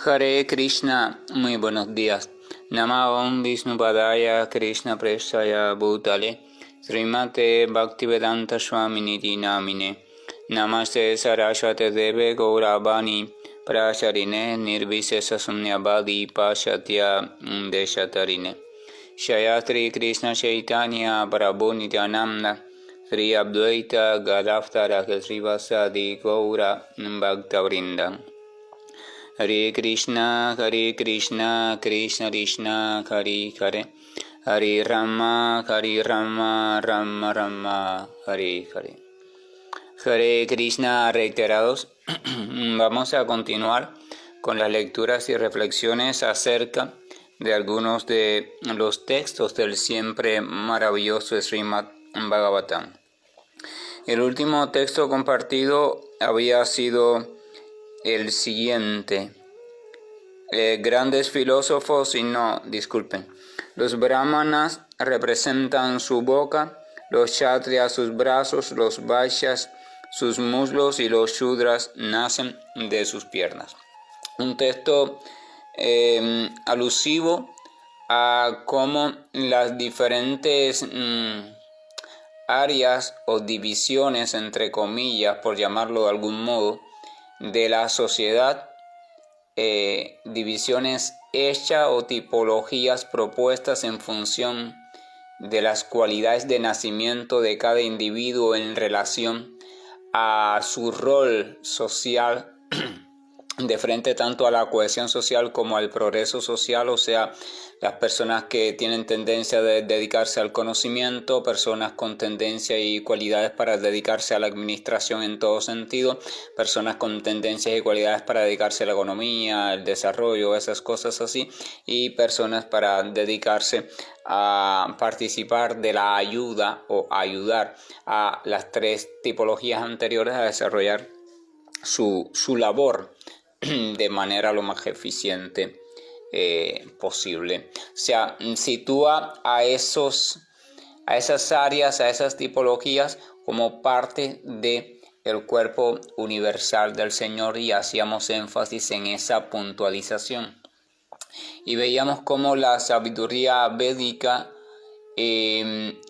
Hare Krishna, muy buenos días. Namaste Vishnupadaya Krishna Prestaya Bhutale Srimate Bhaktivedanta Swamini Namine Namaste Saraswate Deve Gauravani Prasharine Nirvisesa Sunyabadi Pashatya Deshatarine Shayatri Krishna Chaitanya Prabhu Nityananda Sri Advaita Gadavtara Srivasadi Gaura Bhaktavrinda Hare Krishna, Krishna Krishna, Hare Hare, Hare Rama, Rama Rama, Hare Hare. Hare Krishna reiterados. Vamos a continuar con las lecturas y reflexiones acerca de algunos de los textos del siempre maravilloso Srimad Bhagavatam. El último texto compartido había sido el siguiente. Grandes filósofos los brahmanas representan su boca, los kshatriyas sus brazos, los vaishyas sus muslos y los shudras nacen de sus piernas. Un texto alusivo a cómo las diferentes áreas o divisiones, entre comillas, por llamarlo de algún modo, de la sociedad, divisiones hechas o tipologías propuestas en función de las cualidades de nacimiento de cada individuo en relación a su rol social de frente tanto a la cohesión social como al progreso social, o sea, las personas que tienen tendencia de dedicarse al conocimiento, personas con tendencia y cualidades para dedicarse a la administración en todo sentido, personas con tendencias y cualidades para dedicarse a la economía, al desarrollo, esas cosas así, y personas para dedicarse a participar de la ayuda o ayudar a las tres tipologías anteriores a desarrollar su labor de manera lo más eficiente posible. O sea, sitúa a esas áreas, a esas tipologías como parte de el cuerpo universal del Señor, y hacíamos énfasis en esa puntualización. Y veíamos cómo la sabiduría védica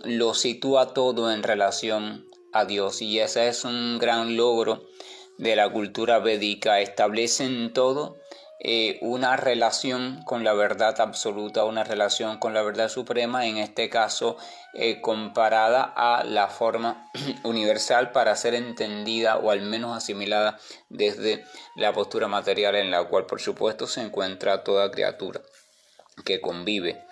lo sitúa todo en relación a Dios, y ese es un gran logro de la cultura védica. Establecen todo una relación con la verdad absoluta, una relación con la verdad suprema, en este caso comparada a la forma universal para ser entendida o al menos asimilada desde la postura material en la cual por supuesto se encuentra toda criatura que convive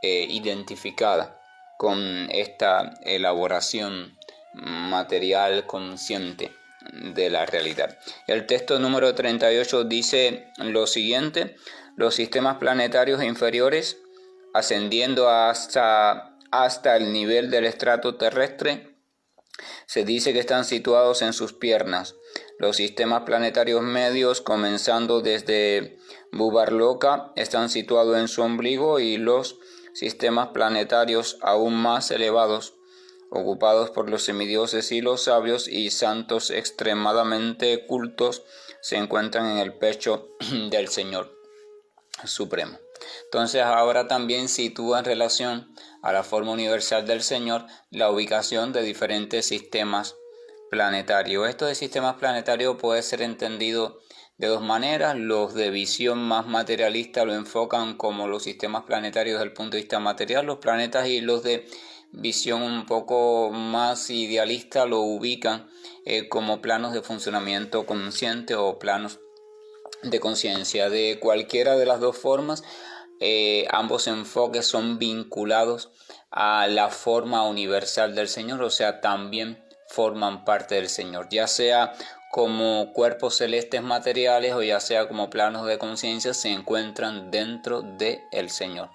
identificada con esta elaboración material consciente de la realidad. El texto número 38 dice lo siguiente: los sistemas planetarios inferiores, ascendiendo hasta el nivel del estrato terrestre, se dice que están situados en sus piernas. Los sistemas planetarios medios, comenzando desde Bhubarloka, están situados en su ombligo, y los sistemas planetarios aún más elevados, ocupados por los semidioses y los sabios y santos extremadamente cultos, se encuentran en el pecho del Señor Supremo. Entonces ahora también sitúa en relación a la forma universal del Señor la ubicación de diferentes sistemas planetarios. Esto de sistemas planetarios puede ser entendido de dos maneras. Los de visión más materialista lo enfocan como los sistemas planetarios desde el punto de vista material, los planetas, y los de visión un poco más idealista lo ubican como planos de funcionamiento consciente o planos de conciencia. De cualquiera de las dos formas, ambos enfoques son vinculados a la forma universal del Señor, o sea, también forman parte del Señor, ya sea como cuerpos celestes materiales o ya sea como planos de conciencia, se encuentran dentro del Señor.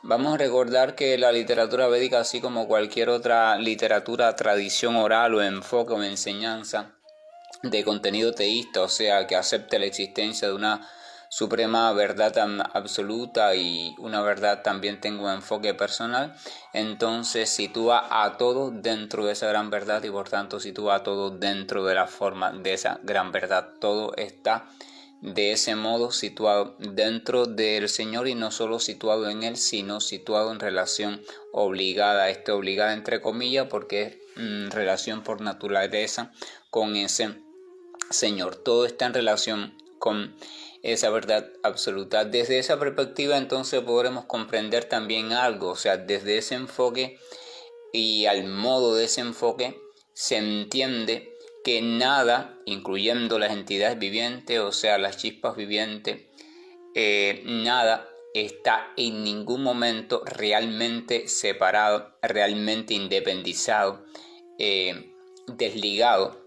Vamos a recordar que la literatura védica, así como cualquier otra literatura, tradición oral o enfoque o enseñanza de contenido teísta, o sea, que acepte la existencia de una suprema verdad absoluta y una verdad también tenga un enfoque personal, entonces sitúa a todo dentro de esa gran verdad y por tanto sitúa a todo dentro de la forma de esa gran verdad. Todo está de ese modo situado dentro del Señor y no solo situado en Él, sino situado en relación obligada, obligada entre comillas, porque es relación por naturaleza con ese Señor. Todo está en relación con esa verdad absoluta. Desde esa perspectiva entonces podremos comprender también algo, o sea, desde ese enfoque y al modo de ese enfoque se entiende que nada, incluyendo las entidades vivientes, o sea, las chispas vivientes, nada está en ningún momento realmente separado, realmente independizado, desligado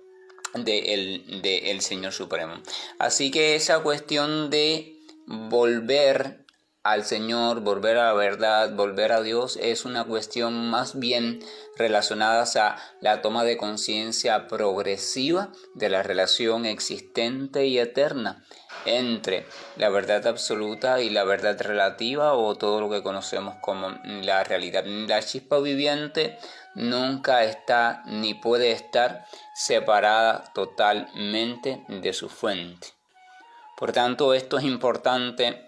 del Señor Supremo. Así que esa cuestión de volver al Señor, volver a la verdad, volver a Dios, es una cuestión más bien relacionada a la toma de conciencia progresiva de la relación existente y eterna entre la verdad absoluta y la verdad relativa, o todo lo que conocemos como la realidad. La chispa viviente nunca está ni puede estar separada totalmente de su fuente. Por tanto, esto es importante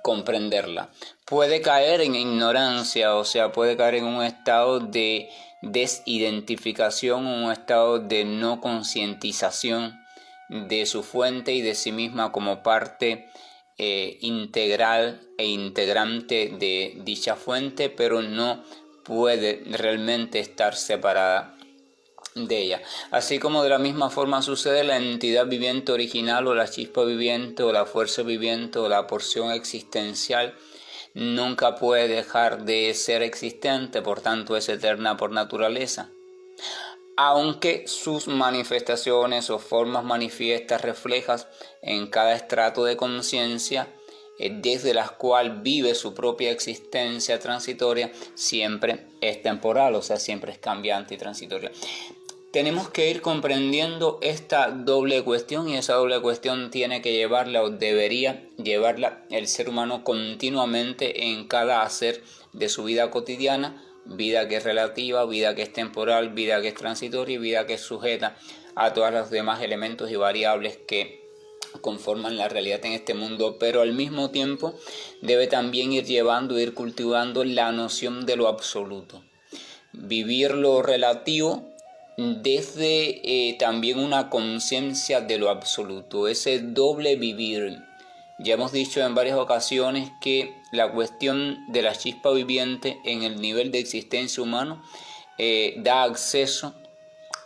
comprenderla. Puede caer en ignorancia, o sea, puede caer en un estado de desidentificación, un estado de no concientización de su fuente y de sí misma como parte integral e integrante de dicha fuente, pero no puede realmente estar separada de ella. Así como de la misma forma sucede, la entidad viviente original o la chispa viviente o la fuerza viviente o la porción existencial nunca puede dejar de ser existente, por tanto es eterna por naturaleza. Aunque sus manifestaciones o formas manifiestas reflejas en cada estrato de conciencia desde las cuales vive su propia existencia transitoria, siempre es temporal, o sea, siempre es cambiante y transitoria. Tenemos que ir comprendiendo esta doble cuestión, y esa doble cuestión tiene que llevarla, o debería llevarla, el ser humano continuamente en cada hacer de su vida cotidiana, vida que es relativa, vida que es temporal, vida que es transitoria y vida que es sujeta a todos los demás elementos y variables que conforman la realidad en este mundo, pero al mismo tiempo debe también ir llevando, ir cultivando la noción de lo absoluto. Vivir lo relativo desde también una conciencia de lo absoluto, ese doble vivir. Ya hemos dicho en varias ocasiones que la cuestión de la chispa viviente en el nivel de existencia humano da acceso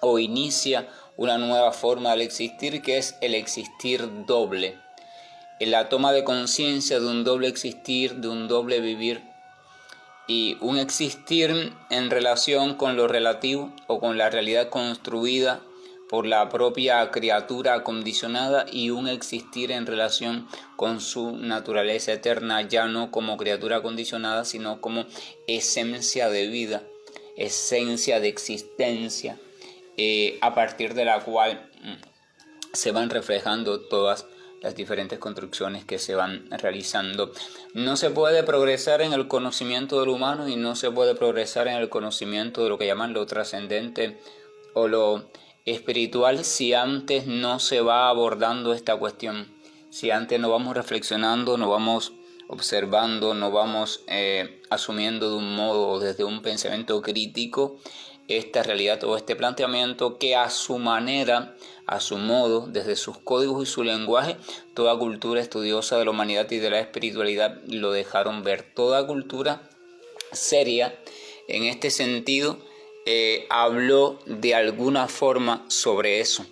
o inicia una nueva forma del existir, que es el existir doble. En la toma de conciencia de un doble existir, de un doble vivir, y un existir en relación con lo relativo o con la realidad construida por la propia criatura acondicionada, y un existir en relación con su naturaleza eterna, ya no como criatura acondicionada, sino como esencia de vida, esencia de existencia, a partir de la cual se van reflejando todas las diferentes construcciones que se van realizando. No se puede progresar en el conocimiento del humano y no se puede progresar en el conocimiento de lo que llaman lo trascendente o lo espiritual si antes no se va abordando esta cuestión, si antes no vamos reflexionando, no vamos observando, no vamos asumiendo de un modo o desde un pensamiento crítico esta realidad o este planteamiento que a su manera, a su modo, desde sus códigos y su lenguaje, toda cultura estudiosa de la humanidad y de la espiritualidad lo dejaron ver. Toda cultura seria, en este sentido, habló de alguna forma sobre eso,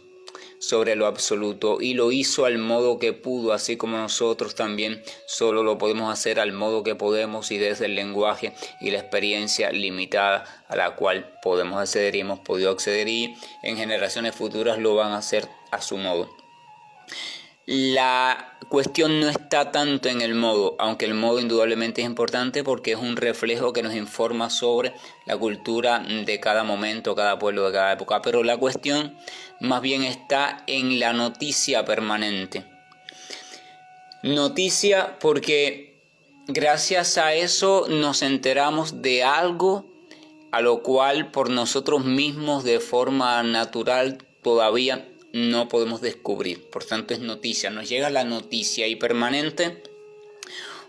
sobre lo absoluto, y lo hizo al modo que pudo, así como nosotros también solo lo podemos hacer al modo que podemos y desde el lenguaje y la experiencia limitada a la cual podemos acceder y hemos podido acceder, y en generaciones futuras lo van a hacer a su modo. La cuestión no está tanto en el modo, aunque el modo indudablemente es importante porque es un reflejo que nos informa sobre la cultura de cada momento, cada pueblo, de cada época, pero la cuestión más bien está en la noticia permanente. Noticia porque gracias a eso nos enteramos de algo a lo cual por nosotros mismos de forma natural todavía no podemos descubrir. Por tanto es noticia, nos llega la noticia y permanente,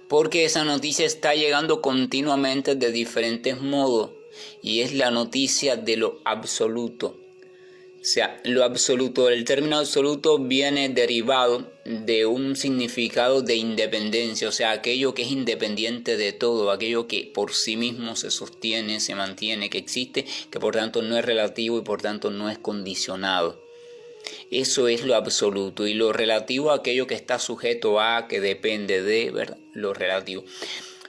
porque esa noticia está llegando continuamente de diferentes modos y es la noticia de lo absoluto. O sea, lo absoluto, el término absoluto viene derivado de un significado de independencia, o sea, aquello que es independiente de todo, aquello que por sí mismo se sostiene, se mantiene, que existe, que por tanto no es relativo y por tanto no es condicionado. Eso es lo absoluto, y lo relativo a aquello que está sujeto a, que depende de, ¿verdad? Lo relativo.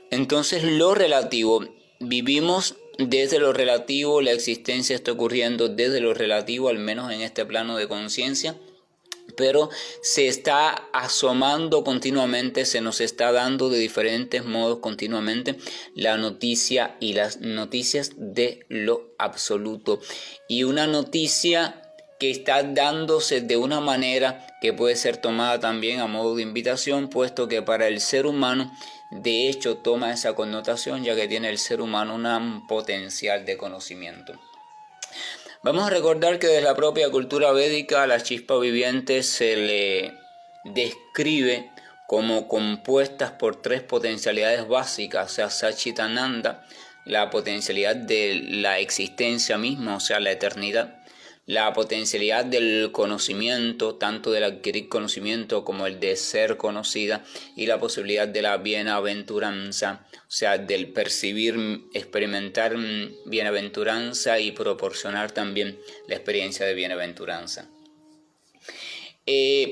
Entonces lo relativo, vivimos desde lo relativo, la existencia está ocurriendo desde lo relativo, al menos en este plano de conciencia, pero se está asomando continuamente, se nos está dando de diferentes modos continuamente la noticia y las noticias de lo absoluto. Y una noticia que está dándose de una manera que puede ser tomada también a modo de invitación, puesto que para el ser humano de hecho toma esa connotación, ya que tiene el ser humano un potencial de conocimiento. Vamos a recordar que desde la propia cultura védica a la chispa viviente se le describe como compuestas por tres potencialidades básicas, o sea, Satchitananda, la potencialidad de la existencia misma, o sea, la eternidad, la potencialidad del conocimiento, tanto del adquirir conocimiento como el de ser conocida, y la posibilidad de la bienaventuranza, o sea, del percibir, experimentar bienaventuranza y proporcionar también la experiencia de bienaventuranza.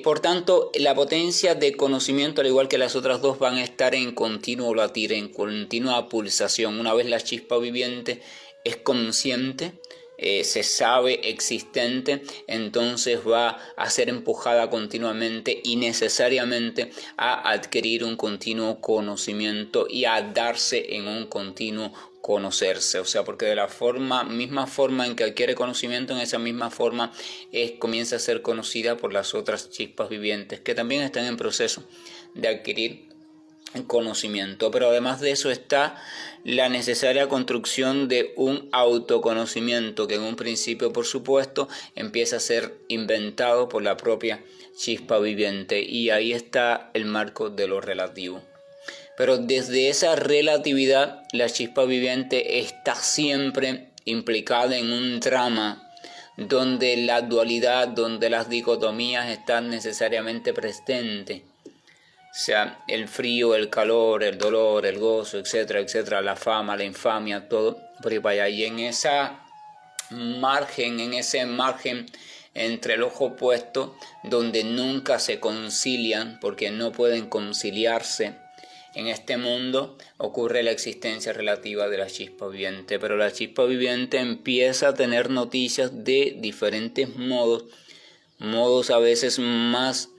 Por tanto, la potencia de conocimiento, al igual que las otras dos, van a estar en continuo latir, en continua pulsación. Una vez la chispa viviente es consciente, se sabe existente, entonces va a ser empujada continuamente y necesariamente a adquirir un continuo conocimiento y a darse en un continuo conocerse, o sea, porque de la misma forma en que adquiere conocimiento, en esa misma forma comienza a ser conocida por las otras chispas vivientes que también están en proceso de adquirir conocimiento. Pero además de eso está la necesaria construcción de un autoconocimiento que en un principio, por supuesto, empieza a ser inventado por la propia chispa viviente, y ahí está el marco de lo relativo. Pero desde esa relatividad, la chispa viviente está siempre implicada en un drama donde la dualidad, donde las dicotomías están necesariamente presentes. O sea, el frío, el calor, el dolor, el gozo, etcétera, etcétera, la fama, la infamia, todo por ahí para allá. Y en ese margen entre el ojo opuesto, donde nunca se concilian, porque no pueden conciliarse, en este mundo ocurre la existencia relativa de la chispa viviente. Pero la chispa viviente empieza a tener noticias de diferentes modos a veces más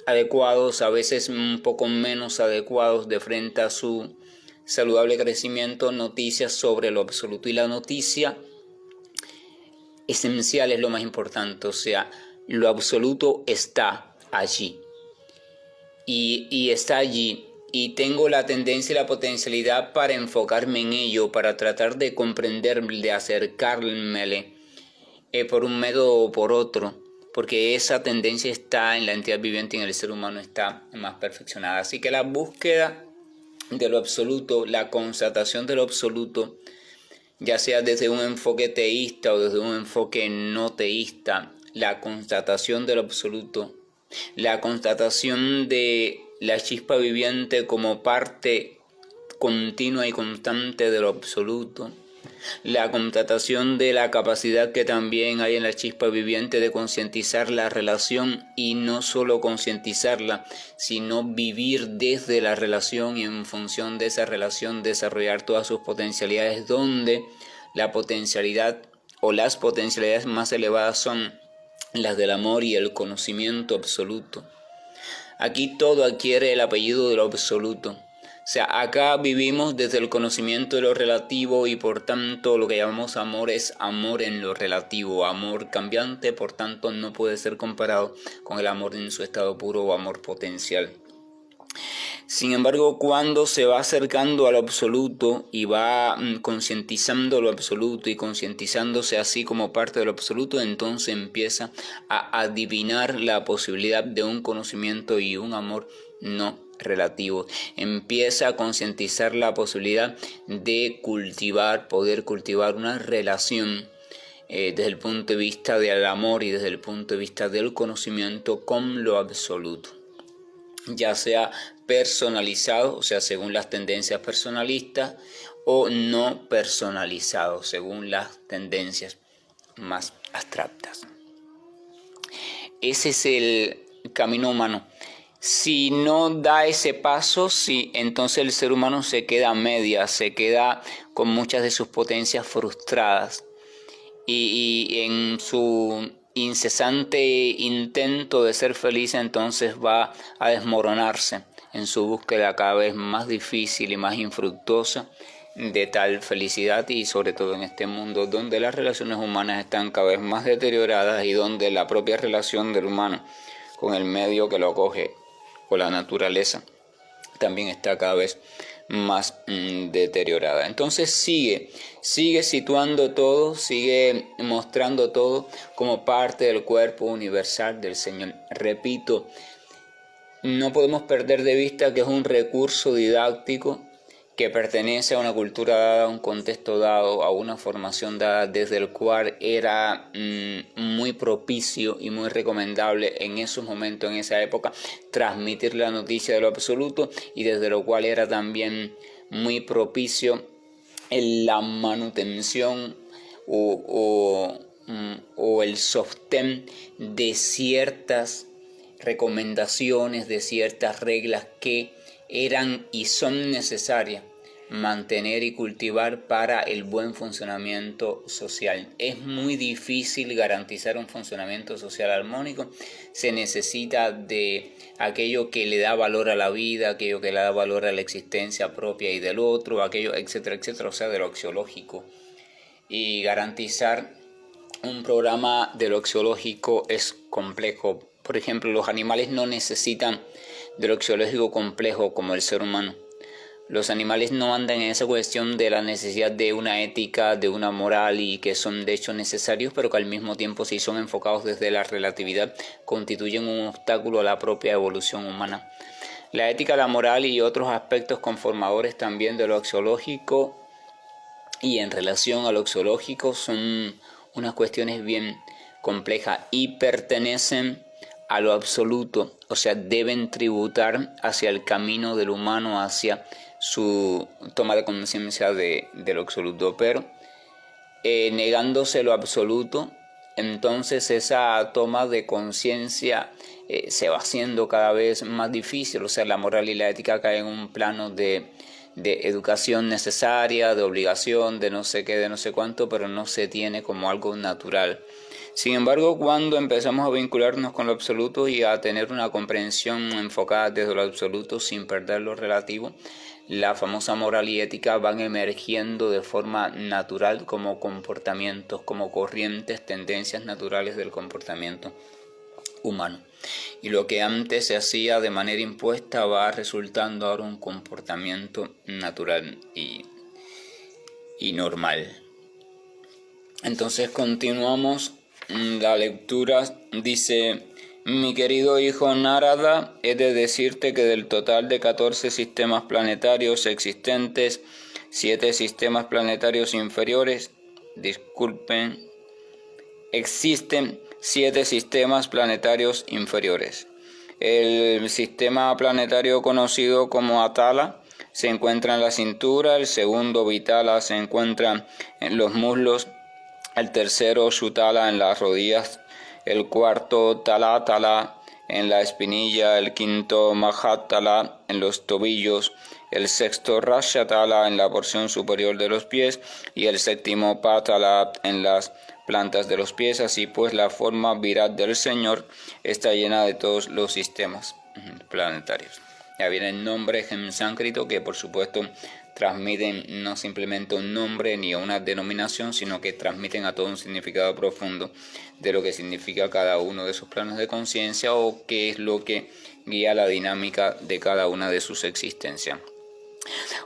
adecuados, a veces un poco menos adecuados de frente a su saludable crecimiento, noticias sobre lo absoluto. Y la noticia esencial es lo más importante, o sea, lo absoluto está allí. Y está allí, y tengo la tendencia y la potencialidad para enfocarme en ello, para tratar de comprenderme, de acercármele por un medio o por otro, porque esa tendencia está en la entidad viviente y en el ser humano está más perfeccionada. Así que la búsqueda de lo absoluto, la constatación de lo absoluto, ya sea desde un enfoque teísta o desde un enfoque no teísta, la constatación de lo absoluto, la constatación de la chispa viviente como parte continua y constante de lo absoluto, la constatación de la capacidad que también hay en la chispa viviente de concientizar la relación, y no solo concientizarla, sino vivir desde la relación y en función de esa relación desarrollar todas sus potencialidades, donde la potencialidad o las potencialidades más elevadas son las del amor y el conocimiento absoluto. Aquí todo adquiere el apellido de lo absoluto. O sea, acá vivimos desde el conocimiento de lo relativo, y por tanto lo que llamamos amor es amor en lo relativo, amor cambiante, por tanto no puede ser comparado con el amor en su estado puro o amor potencial. Sin embargo, cuando se va acercando al absoluto y va concientizando lo absoluto y concientizándose así como parte de lo absoluto, entonces empieza a adivinar la posibilidad de un conocimiento y un amor no relativo. Empieza a concientizar la posibilidad de poder cultivar una relación desde el punto de vista del amor y desde el punto de vista del conocimiento con lo absoluto, ya sea personalizado, o sea, según las tendencias personalistas, o no personalizado, según las tendencias más abstractas. Ese es el camino humano. Si no da ese paso, entonces el ser humano se queda a medias, se queda con muchas de sus potencias frustradas y en su incesante intento de ser feliz, entonces va a desmoronarse en su búsqueda cada vez más difícil y más infructuosa de tal felicidad, y sobre todo en este mundo donde las relaciones humanas están cada vez más deterioradas y donde la propia relación del humano con el medio que lo acoge o la naturaleza también está cada vez más deteriorada. Entonces sigue situando todo, sigue mostrando todo como parte del cuerpo universal del Señor. Repito, no podemos perder de vista que es un recurso didáctico que pertenece a una cultura dada, a un contexto dado, a una formación dada, desde el cual era muy propicio y muy recomendable en esos momentos, en esa época, transmitir la noticia de lo absoluto, y desde lo cual era también muy propicio la manutención o el sostén de ciertas recomendaciones, de ciertas reglas que eran y son necesarias mantener y cultivar para el buen funcionamiento social. Es muy difícil garantizar un funcionamiento social armónico. Se necesita de aquello que le da valor a la vida, aquello que le da valor a la existencia propia y del otro, aquello, etcétera, etcétera, o sea, de lo axiológico. Y garantizar un programa de lo axiológico es complejo. Por ejemplo, los animales no necesitan de lo axiológico complejo como el ser humano. Los animales no andan en esa cuestión de la necesidad de una ética, de una moral, y que son de hecho necesarios, pero que al mismo tiempo, si son enfocados desde la relatividad, constituyen un obstáculo a la propia evolución humana. La ética, la moral y otros aspectos conformadores también de lo axiológico y en relación a lo axiológico son unas cuestiones bien complejas y pertenecen a lo absoluto, o sea, deben tributar hacia el camino del humano, hacia su toma de conciencia de lo absoluto, pero negándose lo absoluto, entonces esa toma de conciencia se va haciendo cada vez más difícil. O sea, la moral y la ética caen en un plano de educación necesaria, de obligación, de no sé qué, de no sé cuánto, pero no se tiene como algo natural. Sin embargo, cuando empezamos a vincularnos con lo absoluto y a tener una comprensión enfocada desde lo absoluto sin perder lo relativo, la famosa moral y ética van emergiendo de forma natural como comportamientos, como corrientes, tendencias naturales del comportamiento humano. Y lo que antes se hacía de manera impuesta va resultando ahora un comportamiento natural y normal. Entonces continuamos la lectura. Dice: mi querido hijo Narada, he de decirte que del total de 14 sistemas planetarios existentes, 7 sistemas planetarios inferiores, existen 7 sistemas planetarios inferiores. El sistema planetario conocido como Atala se encuentra en la cintura, el segundo Vitala se encuentra en los muslos, el tercero Shutala en las rodillas, el cuarto Talatala en la espinilla, el quinto Mahatala en los tobillos, el sexto Rashatala en la porción superior de los pies y el séptimo Patala en las plantas de los pies. Así pues, la forma Virat del Señor está llena de todos los sistemas planetarios. Ya vienen nombres en sánscrito que por supuesto transmiten no simplemente un nombre ni una denominación, sino que transmiten a todo un significado profundo de lo que significa cada uno de esos planos de conciencia o qué es lo que guía la dinámica de cada una de sus existencias.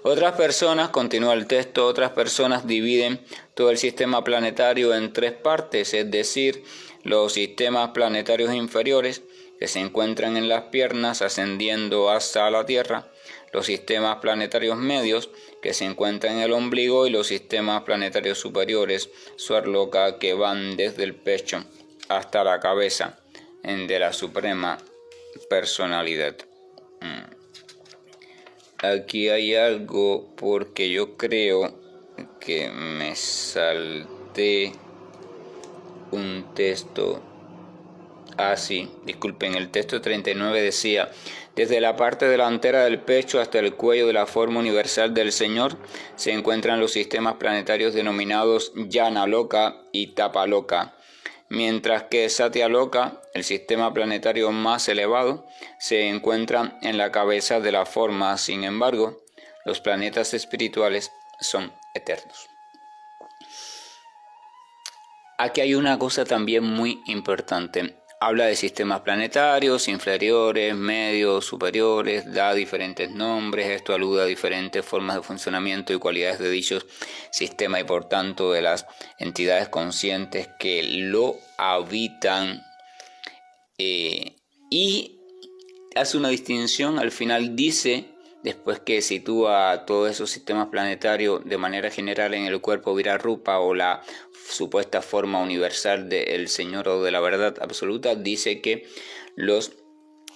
Otras personas, continúa el texto, otras personas dividen todo el sistema planetario en tres partes, es decir, los sistemas planetarios inferiores que se encuentran en las piernas ascendiendo hasta la Tierra, los sistemas planetarios medios que se encuentran en el ombligo y los sistemas planetarios superiores, Swarloka, que van desde el pecho hasta la cabeza de la Suprema Personalidad. Aquí hay algo porque yo creo que me salté un texto. Sí, disculpen, el texto 39 decía: desde la parte delantera del pecho hasta el cuello de la forma universal del Señor se encuentran los sistemas planetarios denominados Jnana-loka y Tapa-loka, mientras que Satya-loka, el sistema planetario más elevado, se encuentra en la cabeza de la forma. Sin embargo, los planetas espirituales son eternos. Aquí hay una cosa también muy importante. Habla de sistemas planetarios, inferiores, medios, superiores, da diferentes nombres. Esto alude a diferentes formas de funcionamiento y cualidades de dichos sistemas y por tanto de las entidades conscientes que lo habitan. Y hace una distinción, al final dice, después que sitúa todos esos sistemas planetarios de manera general en el cuerpo Virarupa o la supuesta forma universal del Señor o de la verdad absoluta, dice que los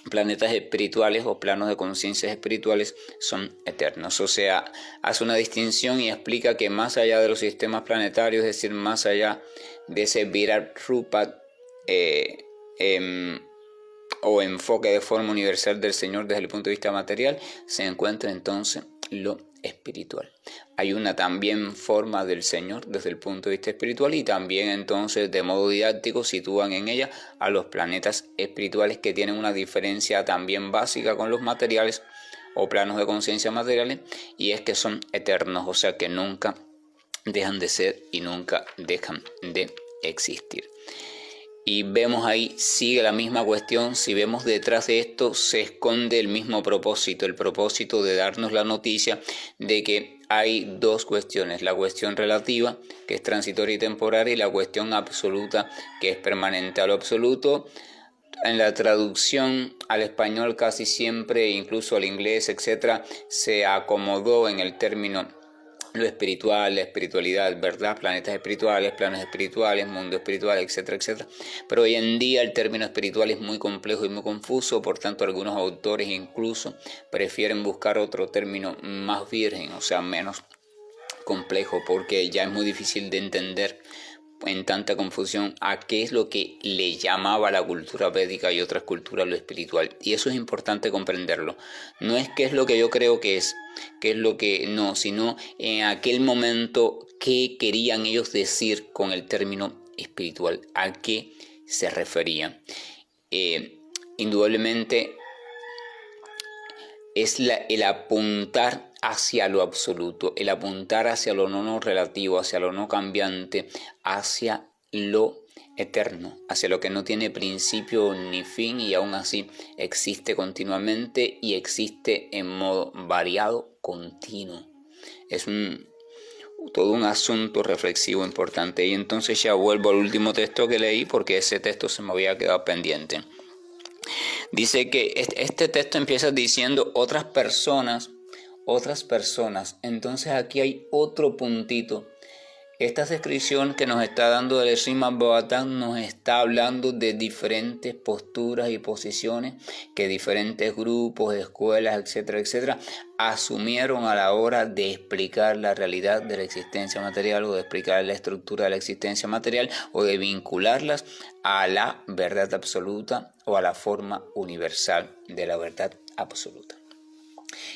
planetas espirituales o planos de conciencias espirituales son eternos. O sea, hace una distinción y explica que más allá de los sistemas planetarios, es decir, más allá de ese Virarupa o enfoque de forma universal del Señor desde el punto de vista material, se encuentra entonces lo espiritual. Hay una también forma del Señor desde el punto de vista espiritual y también entonces de modo didáctico sitúan en ella a los planetas espirituales que tienen una diferencia también básica con los materiales o planos de conciencia materiales, y es que son eternos, o sea que nunca dejan de ser y nunca dejan de existir. Y vemos ahí, sigue la misma cuestión, si vemos detrás de esto se esconde el mismo propósito, el propósito de darnos la noticia de que hay dos cuestiones, la cuestión relativa, que es transitoria y temporaria, y la cuestión absoluta, que es permanente. A lo absoluto, en la traducción al español casi siempre, incluso al inglés, etcétera, se acomodó en el término lo espiritual, la espiritualidad, ¿verdad? Planetas espirituales, planos espirituales, mundo espiritual, etcétera, etcétera. Pero hoy en día el término espiritual es muy complejo y muy confuso, por tanto algunos autores incluso prefieren buscar otro término más virgen, o sea, menos complejo, porque ya es muy difícil de entender en tanta confusión a qué es lo que le llamaba la cultura védica y otras culturas lo espiritual. Y eso es importante comprenderlo. No es qué es lo que yo creo que es, qué es lo que no, sino en aquel momento qué querían ellos decir con el término espiritual, a qué se referían. Indudablemente es el apuntar hacia lo absoluto, el apuntar hacia lo no relativo, hacia lo no cambiante, hacia lo eterno, hacia lo que no tiene principio ni fin y aún así existe continuamente y existe en modo variado, continuo. Es todo un asunto reflexivo importante. Y entonces ya vuelvo al último texto que leí porque ese texto se me había quedado pendiente. Dice que este texto empieza diciendo otras personas. Entonces aquí hay otro puntito. Esta descripción que nos está dando el Srimad Bhagavatam nos está hablando de diferentes posturas y posiciones que diferentes grupos, escuelas, etcétera, etcétera, asumieron a la hora de explicar la realidad de la existencia material o de explicar la estructura de la existencia material o de vincularlas a la verdad absoluta o a la forma universal de la verdad absoluta.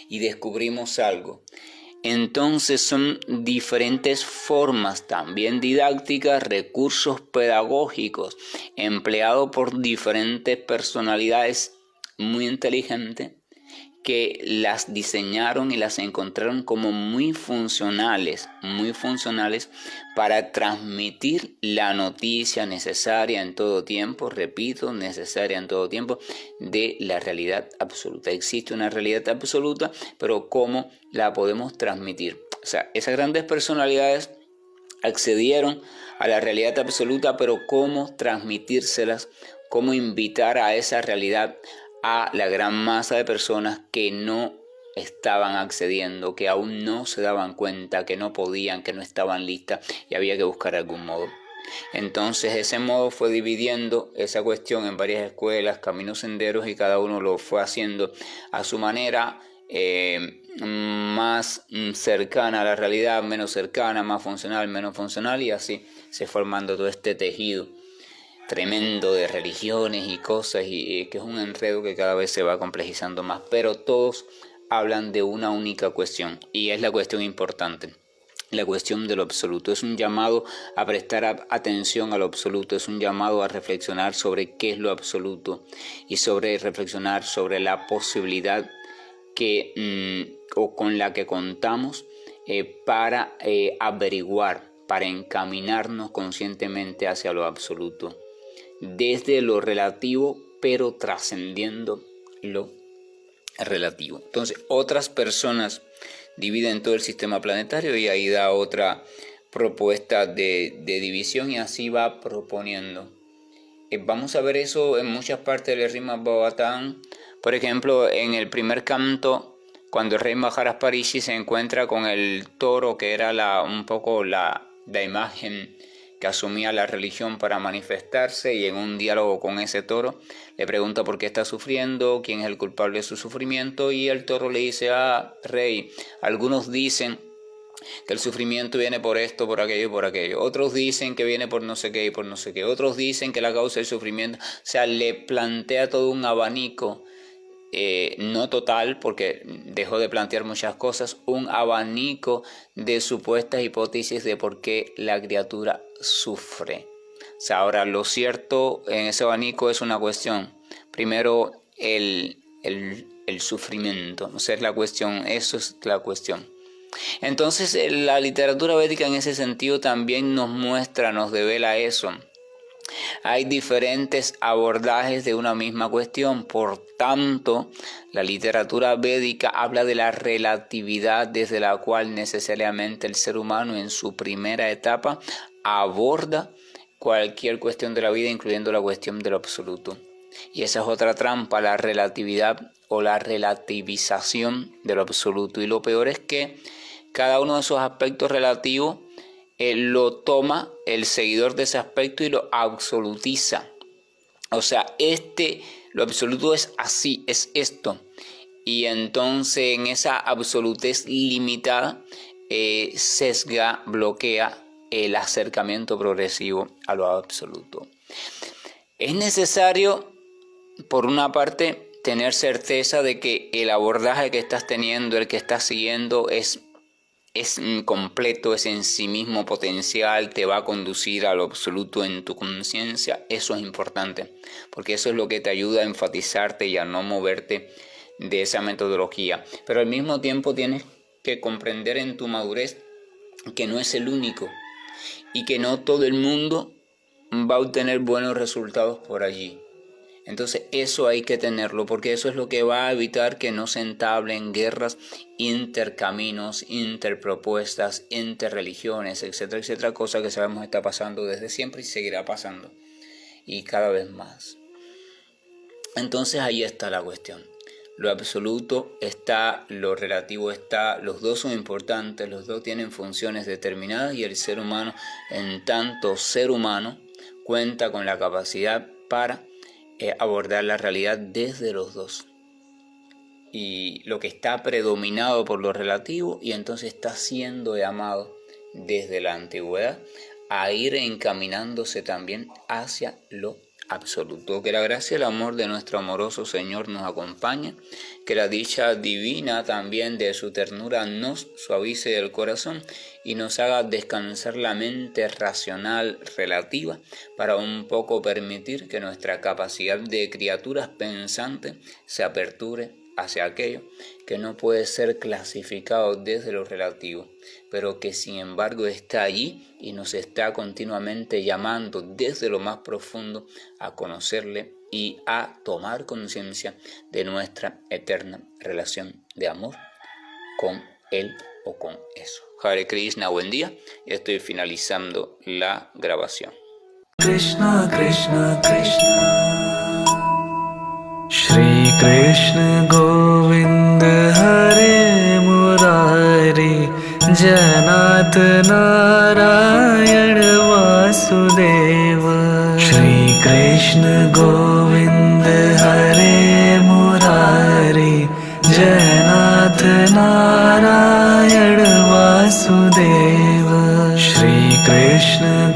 Y descubrimos algo. Entonces son diferentes formas también didácticas, recursos pedagógicos empleados por diferentes personalidades muy inteligentes que las diseñaron y las encontraron como muy funcionales para transmitir la noticia necesaria en todo tiempo, repito, necesaria en todo tiempo, de la realidad absoluta. Existe una realidad absoluta, pero ¿cómo la podemos transmitir? O sea, esas grandes personalidades accedieron a la realidad absoluta, pero ¿cómo transmitírselas? ¿Cómo invitar a esa realidad a la gran masa de personas que no estaban accediendo, que aún no se daban cuenta, que no podían, que no estaban listas y había que buscar algún modo? Entonces ese modo fue dividiendo esa cuestión en varias escuelas, caminos, senderos, y cada uno lo fue haciendo a su manera, más cercana a la realidad, menos cercana, más funcional, menos funcional, y así se fue formando todo este tejido tremendo de religiones y cosas, y que es un enredo que cada vez se va complejizando más, pero todos hablan de una única cuestión, y es la cuestión importante, la cuestión de lo absoluto. Es un llamado a prestar atención a lo absoluto, es un llamado a reflexionar sobre qué es lo absoluto y sobre reflexionar sobre la posibilidad o con la que contamos para averiguar, para encaminarnos conscientemente hacia lo absoluto, desde lo relativo, pero trascendiendo lo relativo. Entonces, otras personas dividen todo el sistema planetario, y ahí da otra propuesta de división, y así va proponiendo. Vamos a ver eso en muchas partes del Srimad Bhagavatam. Por ejemplo, en el primer canto, cuando el rey Maharaj Parishi se encuentra con el toro, que era un poco la imagen que asumía la religión para manifestarse, y en un diálogo con ese toro le pregunta por qué está sufriendo, quién es el culpable de su sufrimiento, y el toro le dice: rey, algunos dicen que el sufrimiento viene por esto, por aquello y por aquello, otros dicen que viene por no sé qué y por no sé qué, otros dicen que la causa del sufrimiento. O sea, le plantea todo un abanico, no total, porque dejó de plantear muchas cosas, un abanico de supuestas hipótesis de por qué la criatura sufre. O sea, ahora lo cierto en ese abanico es una cuestión. Primero, el sufrimiento. O sea, es la cuestión, eso es la cuestión. Entonces, la literatura védica en ese sentido también nos muestra, nos devela eso. Hay diferentes abordajes de una misma cuestión. Por tanto, la literatura védica habla de la relatividad desde la cual necesariamente el ser humano en su primera etapa aborda cualquier cuestión de la vida, incluyendo la cuestión de lo absoluto. Y esa es otra trampa, la relatividad o la relativización de lo absoluto. Y lo peor es que cada uno de esos aspectos relativos lo toma el seguidor de ese aspecto y lo absolutiza. O sea, lo absoluto es así, es esto. Y entonces en esa absolutez limitada sesga, bloquea el acercamiento progresivo a lo absoluto. Es necesario, por una parte, tener certeza de que el abordaje que estás teniendo, el que estás siguiendo, es completo, es en sí mismo potencial, te va a conducir a lo absoluto en tu conciencia. Eso es importante, porque eso es lo que te ayuda a enfatizarte y a no moverte de esa metodología. Pero al mismo tiempo tienes que comprender en tu madurez que no es el único y que no todo el mundo va a obtener buenos resultados por allí. Entonces eso hay que tenerlo, porque eso es lo que va a evitar que no se entablen guerras intercaminos, interpropuestas, interreligiones, etcétera, etcétera, cosa que sabemos está pasando desde siempre y seguirá pasando, y cada vez más. Entonces ahí está la cuestión. Lo absoluto está, lo relativo está, los dos son importantes, los dos tienen funciones determinadas, y el ser humano, en tanto ser humano, cuenta con la capacidad para abordar la realidad desde los dos. Y lo que está predominado por lo relativo, y entonces está siendo llamado desde la antigüedad a ir encaminándose también hacia lo absoluto. Que la gracia y el amor de nuestro amoroso Señor nos acompañe, que la dicha divina también de su ternura nos suavice el corazón y nos haga descansar la mente racional relativa para un poco permitir que nuestra capacidad de criaturas pensantes se aperture hacia aquello que no puede ser clasificado desde lo relativo, pero que sin embargo está allí y nos está continuamente llamando desde lo más profundo a conocerle y a tomar conciencia de nuestra eterna relación de amor con él o con eso. Hare Krishna, buen día. Estoy finalizando la grabación. Krishna Krishna Krishna Shri Krishna Govind Hare Murari Janat Narayan Vasudeva Shri Krishna Govind Hare Murari Janat Narayan Vasudeva Shri Krishna